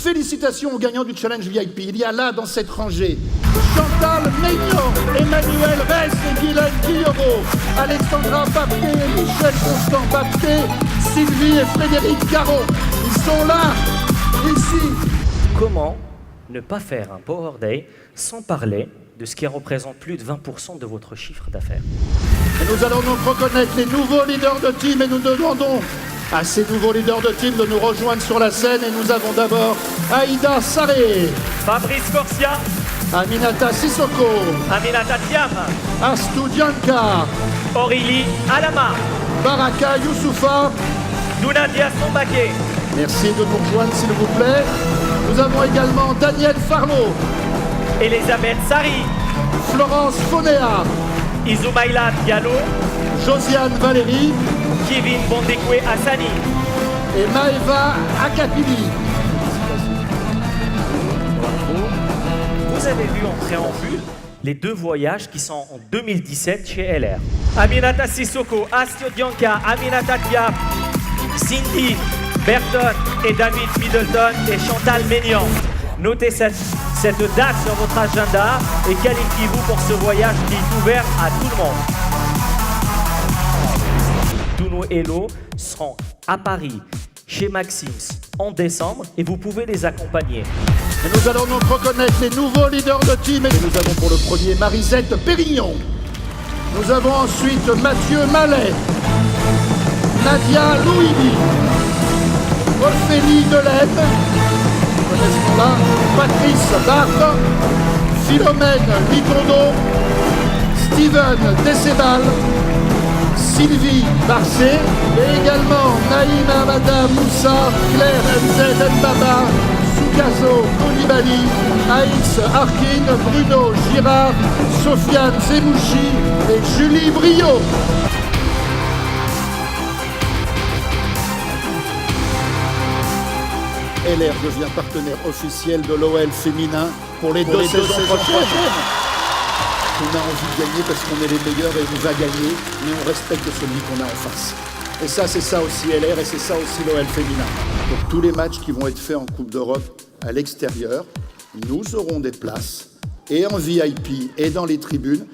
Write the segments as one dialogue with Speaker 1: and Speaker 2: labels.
Speaker 1: Félicitations aux gagnants du Challenge VIP. Il y a là, dans cette rangée, Chantal Meignan, Emmanuel Ress et Guylaine Guillaumeau, Alexandra Bapté, Michel Constant Bapté, Sylvie et Frédéric Caron. Ils sont là, ici.
Speaker 2: Comment ne pas faire un Power Day sans parler de ce qui représente plus de 20% de votre chiffre d'affaires?
Speaker 1: Et nous allons donc reconnaître les nouveaux leaders de team et nous demandons à ces nouveaux leaders de team de nous rejoindre sur la scène. Et nous avons d'abord Aïda Saré,
Speaker 2: Fabrice Corsia,
Speaker 1: Aminata Sissoko,
Speaker 2: Aminata Thiam,
Speaker 1: Astou Dianka,
Speaker 2: Aurélie Alama,
Speaker 1: Baraka Youssoufa.
Speaker 2: Dounadia Sombaké.
Speaker 1: Merci de nous rejoindre s'il vous plaît. Nous avons également Daniel Farlot,
Speaker 2: Elisabeth Sari,
Speaker 1: Florence Fonéa,
Speaker 2: Isoumaïla Diallo,
Speaker 1: Josiane Valérie
Speaker 2: Kevin Bondekwe Hassani
Speaker 1: et Maëva Akapili.
Speaker 2: Vous avez vu en préambule les deux voyages qui sont en 2017 chez LR. Aminata Sissoko, Astio Dianka, Aminata Diab, Cindy Berton et David Middleton et Chantal Meignan. Notez cette date sur votre agenda et qualifiez-vous pour ce voyage qui est ouvert à tout le monde. Tous nos Hello seront à Paris, chez Maxims, en décembre et vous pouvez les accompagner.
Speaker 1: Et nous allons donc reconnaître les nouveaux leaders de team. Et nous avons pour le premier Marisette Pérignon. Nous avons ensuite Mathieu Mallet, Nadia Louini, Ophélie Delaine, connaissons-la, Patrice Barre, Philomène Litondo, Steven Dessébal, Sylvie Barcé et également Naïma Madame Moussa, Claire MZ Mbaba, Soukazo Koulibaly, Aïs Arkin, Bruno Girard, Sofiane Zemouchi et Julie Brio. LR devient partenaire officiel de l'OL féminin pour les deux saisons prochaines. On a envie de gagner parce qu'on est les meilleurs et on va gagner, mais on respecte celui qu'on a en face. Et ça, c'est ça aussi LR et c'est ça aussi l'OL féminin. Donc tous les matchs qui vont être faits en Coupe d'Europe à l'extérieur, nous aurons des places, et en VIP, et dans les tribunes.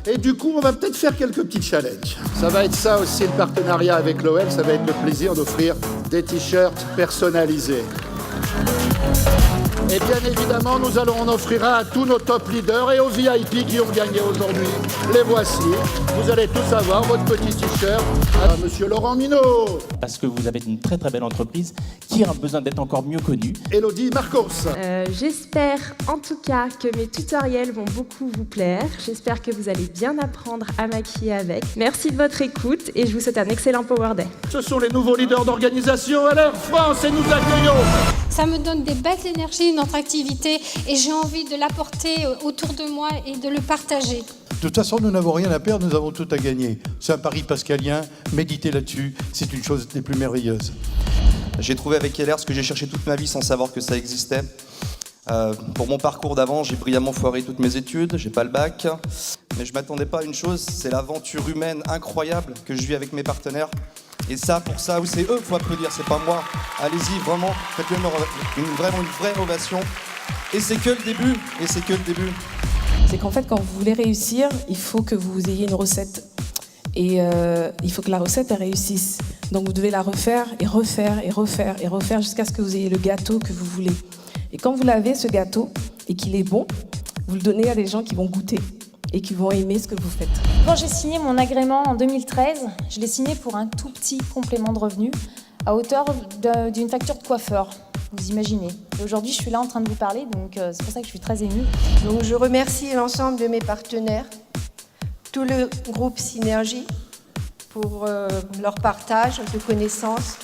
Speaker 1: Et du coup, on va peut-être faire quelques petits challenges. Ça va être ça aussi, le partenariat avec l'OL, ça va être le plaisir d'offrir des t-shirts personnalisés. Et bien évidemment, nous allons en offrir un à tous nos top leaders et aux VIP qui ont gagné aujourd'hui. Les voici. Vous allez tous avoir votre petit t-shirt à Monsieur Laurent Minot.
Speaker 3: Parce que vous avez une très très belle entreprise qui a besoin d'être encore mieux connue.
Speaker 1: Élodie Marcos.
Speaker 4: J'espère en tout cas que mes tutoriels vont beaucoup vous plaire. J'espère que vous allez bien apprendre à maquiller avec. Merci de votre écoute et je vous souhaite un excellent Power Day.
Speaker 1: Ce sont les nouveaux leaders d'organisation LR France et nous accueillons.
Speaker 5: Ça me donne des belles énergies, notre activité, et j'ai envie de l'apporter autour de moi et de le partager.
Speaker 6: De toute façon, nous n'avons rien à perdre, nous avons tout à gagner. C'est un pari pascalien, méditez là-dessus, c'est une chose des plus merveilleuses.
Speaker 7: J'ai trouvé avec LR ce que j'ai cherché toute ma vie sans savoir que ça existait. Pour mon parcours d'avant, j'ai brillamment foiré toutes mes études, j'ai pas le bac. Mais je m'attendais pas à une chose, c'est l'aventure humaine incroyable que je vis avec mes partenaires. Et ça, pour ça, c'est eux qu'il faut applaudir, c'est pas moi. Allez-y, vraiment, faites-le une vraie ovation. Et c'est que le début,
Speaker 8: C'est qu'en fait, quand vous voulez réussir, il faut que vous ayez une recette. Et il faut que la recette, elle réussisse. Donc vous devez la refaire et refaire et refaire et refaire jusqu'à ce que vous ayez le gâteau que vous voulez. Et quand vous l'avez, ce gâteau, et qu'il est bon, vous le donnez à des gens qui vont goûter et qui vont aimer ce que vous faites.
Speaker 9: Quand j'ai signé mon agrément en 2013, je l'ai signé pour un tout petit complément de revenu à hauteur d'une facture de coiffeur. Vous imaginez. Et aujourd'hui, je suis là en train de vous parler, donc c'est pour ça que je suis très émue.
Speaker 10: Donc je remercie l'ensemble de mes partenaires, tout le groupe Synergie, pour leur partage de connaissances.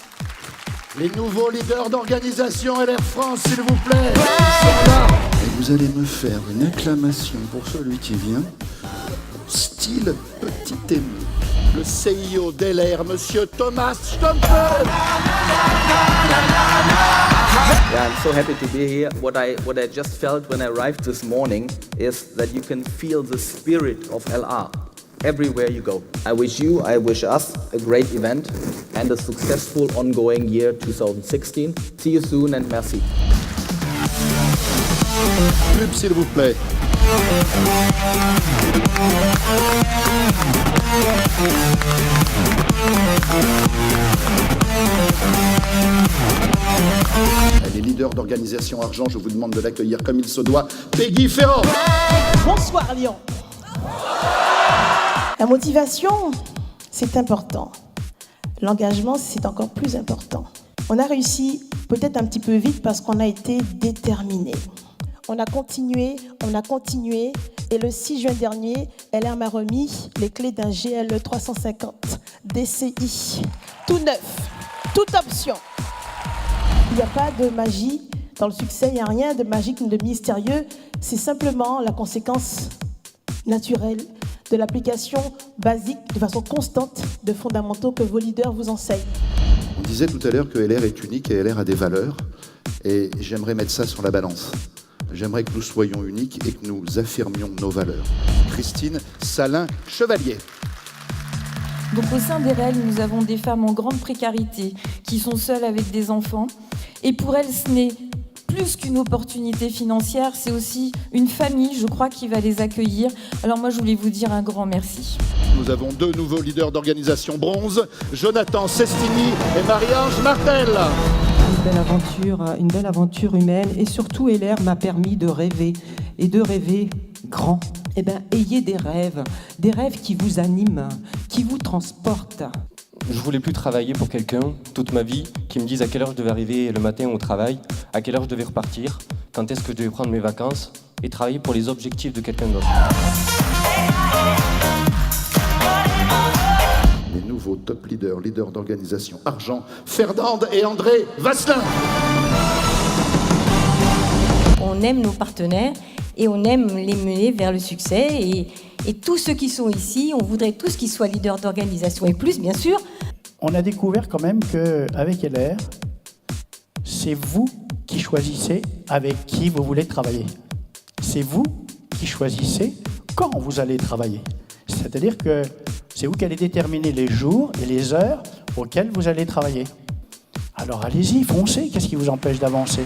Speaker 1: Les nouveaux leaders d'organisation LR France, s'il vous plaît, sont là. Et vous allez me faire une acclamation pour celui qui vient, style petit ému. Le CIO d'LR, Monsieur Thomas Stompel.
Speaker 11: Yeah, I'm so happy to be here. What I just felt when I arrived this morning is that you can feel the spirit of LR everywhere you go. I wish us a great event and a successful ongoing year 2016. See you soon and merci.
Speaker 1: Pub, s'il vous plaît. Les leaders d'organisation Argent, je vous demande de l'accueillir comme il se doit. Peggy Ferrand.
Speaker 12: Bonsoir Lyon. La motivation, c'est important. L'engagement, c'est encore plus important. On a réussi peut-être un petit peu vite parce qu'on a été déterminés. On a continué, et le 6 juin dernier, LR m'a remis les clés d'un GLE 350 DCI. Tout neuf, toute option. Il n'y a pas de magie dans le succès, il n'y a rien de magique ni de mystérieux. C'est simplement la conséquence naturelle de l'application basique, de façon constante, de fondamentaux que vos leaders vous enseignent.
Speaker 1: On disait tout à l'heure que LR est unique et LR a des valeurs. Et j'aimerais mettre ça sur la balance. J'aimerais que nous soyons uniques et que nous affirmions nos valeurs. Christine Salin-Chevalier.
Speaker 13: Donc au sein des REL, nous avons des femmes en grande précarité qui sont seules avec des enfants. Et pour elles, ce n'est plus qu'une opportunité financière, c'est aussi une famille, je crois, qui va les accueillir. Alors moi, je voulais vous dire un grand merci.
Speaker 1: Nous avons 2 nouveaux leaders d'organisation bronze, Jonathan Sestini et Marie-Ange Martel.
Speaker 14: Une belle aventure humaine, et surtout LR m'a permis de rêver, et de rêver grand. Eh bien, ayez des rêves qui vous animent, qui vous transportent.
Speaker 15: Je voulais plus travailler pour quelqu'un toute ma vie qui me dise à quelle heure je devais arriver le matin au travail, à quelle heure je devais repartir, quand est-ce que je devais prendre mes vacances, et travailler pour les objectifs de quelqu'un d'autre.
Speaker 1: Les nouveaux top leaders d'organisation Argent, Ferdinand et André Vasselin.
Speaker 16: On aime nos partenaires et on aime les mener vers le succès. Et tous ceux qui sont ici, on voudrait tous qu'ils soient leaders d'organisation et plus, bien sûr.
Speaker 17: On a découvert quand même qu'avec LR, c'est vous qui choisissez avec qui vous voulez travailler. C'est vous qui choisissez quand vous allez travailler. C'est-à-dire que c'est vous qui allez déterminer les jours et les heures auxquels vous allez travailler. Alors allez-y, foncez, qu'est-ce qui vous empêche d'avancer ?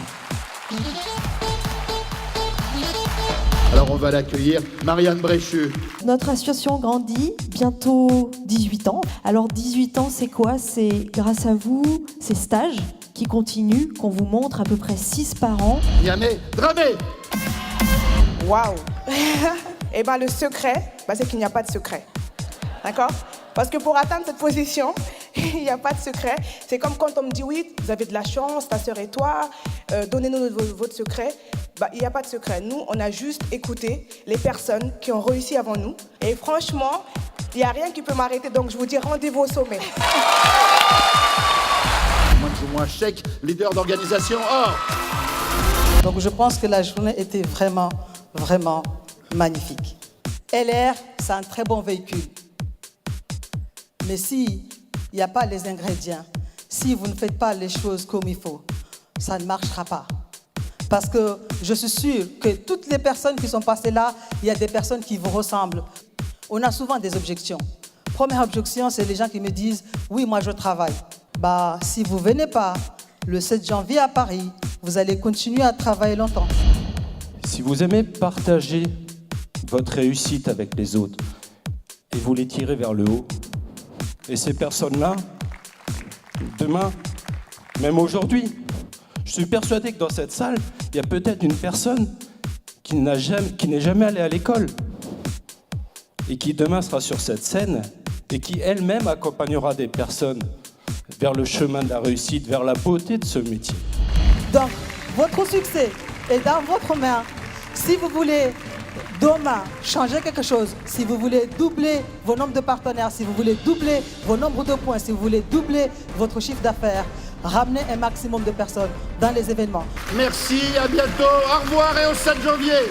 Speaker 1: Alors on va l'accueillir, Marianne Bréchu.
Speaker 18: Notre association grandit, bientôt 18 ans. Alors 18 ans, c'est quoi? C'est grâce à vous, ces stages qui continuent, qu'on vous montre à peu près 6 par an.
Speaker 1: Yamé Dramé.
Speaker 19: Waouh. Eh bien le secret, c'est qu'il n'y a pas de secret. D'accord? Parce que pour atteindre cette position, il n'y a pas de secret. C'est comme quand on me dit oui, vous avez de la chance, ta sœur et toi, donnez-nous votre secret. Il n'y a pas de secret. Nous, on a juste écouté les personnes qui ont réussi avant nous. Et franchement, il n'y a rien qui peut m'arrêter. Donc je vous dis rendez-vous au sommet.
Speaker 1: Moins chèque, leader d'organisation or.
Speaker 20: Donc je pense que la journée était vraiment, vraiment magnifique. LR, c'est un très bon véhicule. Mais s'il n'y a pas les ingrédients, si vous ne faites pas les choses comme il faut, ça ne marchera pas. Parce que je suis sûre que toutes les personnes qui sont passées là, il y a des personnes qui vous ressemblent. On a souvent des objections. Première objection, c'est les gens qui me disent « Oui, moi je travaille ». Si vous ne venez pas le 7 janvier à Paris, vous allez continuer à travailler longtemps.
Speaker 15: Si vous aimez partager votre réussite avec les autres et vous les tirez vers le haut, et ces personnes-là, demain, même aujourd'hui, je suis persuadé que dans cette salle, il y a peut-être une personne qui n'est jamais allée à l'école et qui demain sera sur cette scène et qui elle-même accompagnera des personnes vers le chemin de la réussite, vers la beauté de ce métier.
Speaker 20: Donc, votre succès est dans votre main. Si vous voulez demain changer quelque chose, si vous voulez doubler vos nombres de partenaires, si vous voulez doubler vos nombres de points, si vous voulez doubler votre chiffre d'affaires, ramenez un maximum de personnes dans les événements.
Speaker 1: Merci, à bientôt, au revoir et au 7 janvier.